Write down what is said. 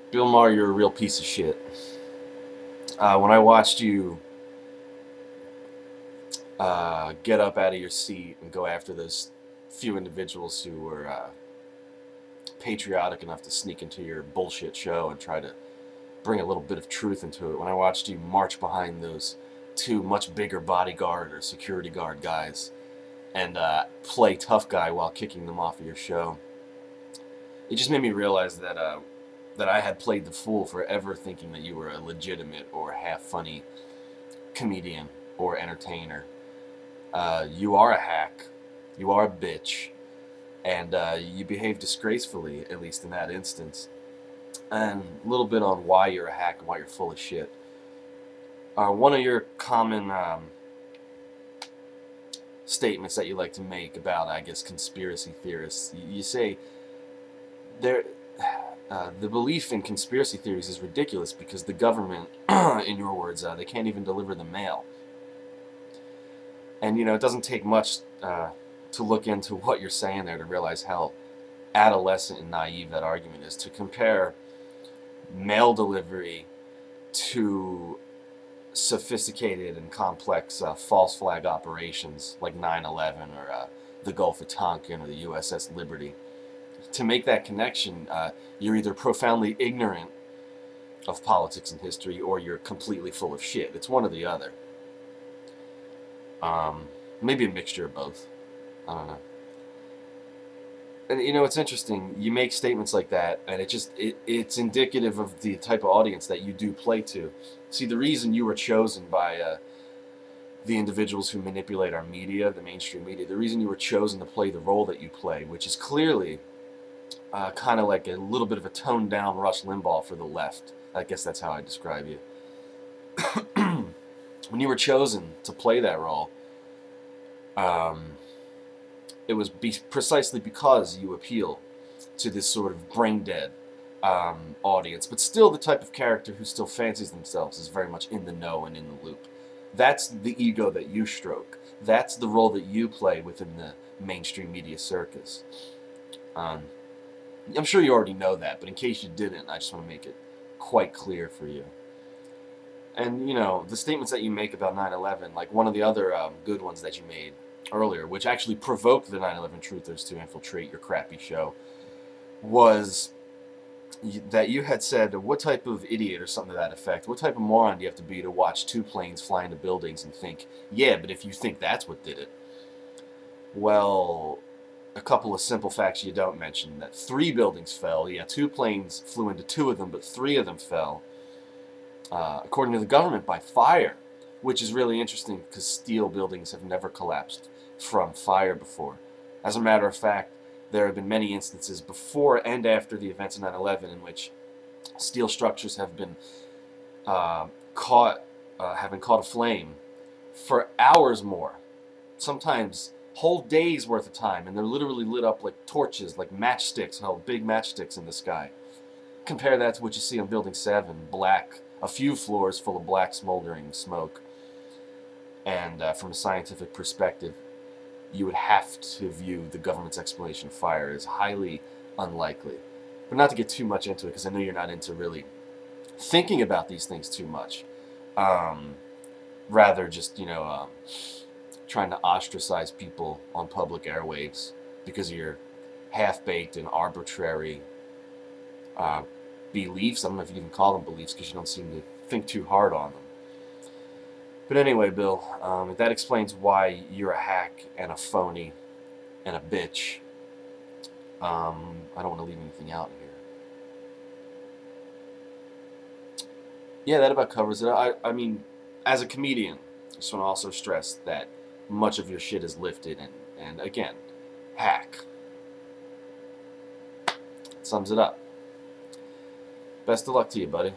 Bill Maher, you're a real piece of shit. When I watched you get up out of your seat and go after those few individuals who were patriotic enough to sneak into your bullshit show and try to bring a little bit of truth into it, when I watched you march behind those two much bigger bodyguard or security guard guys and play tough guy while kicking them off of your show, it just made me realize that I had played the fool for ever thinking that you were a legitimate or half funny comedian or entertainer. You are a hack, you are a bitch, and you behave disgracefully, at least in that instance. And a little bit on why you're a hack and why you're full of shit. One of your common statements that you like to make about, I guess, conspiracy theorists, you say there. The belief in conspiracy theories is ridiculous because the government, in your words, they can't even deliver the mail. And, it doesn't take much to look into what you're saying there to realize how adolescent and naive that argument is. To compare mail delivery to sophisticated and complex false flag operations like 9/11 or the Gulf of Tonkin or the USS Liberty. To make that connection, you're either profoundly ignorant of politics and history or you're completely full of shit. It's one or the other. Maybe a mixture of both. I don't know. And it's interesting. You make statements like that, and it's indicative of the type of audience that you do play to. See, the reason you were chosen by the individuals who manipulate our media, the mainstream media, the reason you were chosen to play the role that you play, which is clearly kind of like a little bit of a toned down Rush Limbaugh for the left. I guess that's how I describe you. When you were chosen to play that role, it was precisely because you appeal to this sort of brain dead audience, but still the type of character who still fancies themselves as very much in the know and in the loop. That's the ego that you stroke. That's the role that you play within the mainstream media circus. I'm sure you already know that, but in case you didn't, I just want to make it quite clear for you. And, the statements that you make about 9/11, like one of the other good ones that you made earlier, which actually provoked the 9/11 truthers to infiltrate your crappy show, was that you had said, what type of idiot or something to that effect, what type of moron do you have to be to watch two planes fly into buildings and think, yeah, but if you think that's what did it, well, a couple of simple facts you don't mention, that 3 buildings fell. Yeah, 2 planes flew into 2 of them, but 3 of them fell, according to the government, by fire, which is really interesting because steel buildings have never collapsed from fire before. As a matter of fact, there have been many instances before and after the events of 9/11 in which steel structures have been caught aflame for hours more, sometimes whole days worth of time, and they're literally lit up like torches, like matchsticks, big matchsticks in the sky. Compare that to what you see on Building 7, black, a few floors full of black smoldering smoke. And from a scientific perspective, you would have to view the government's explanation of fire as highly unlikely. But not to get too much into it, because I know you're not into really thinking about these things too much. Rather just, trying to ostracize people on public airwaves because of your half-baked and arbitrary beliefs. I don't know if you even call them beliefs because you don't seem to think too hard on them. But anyway, Bill, that explains why you're a hack and a phony and a bitch. I don't want to leave anything out here. Yeah, that about covers it. I mean, as a comedian, I just want to also stress that much of your shit is lifted and again, hack. Sums it up. Best of luck to you, buddy.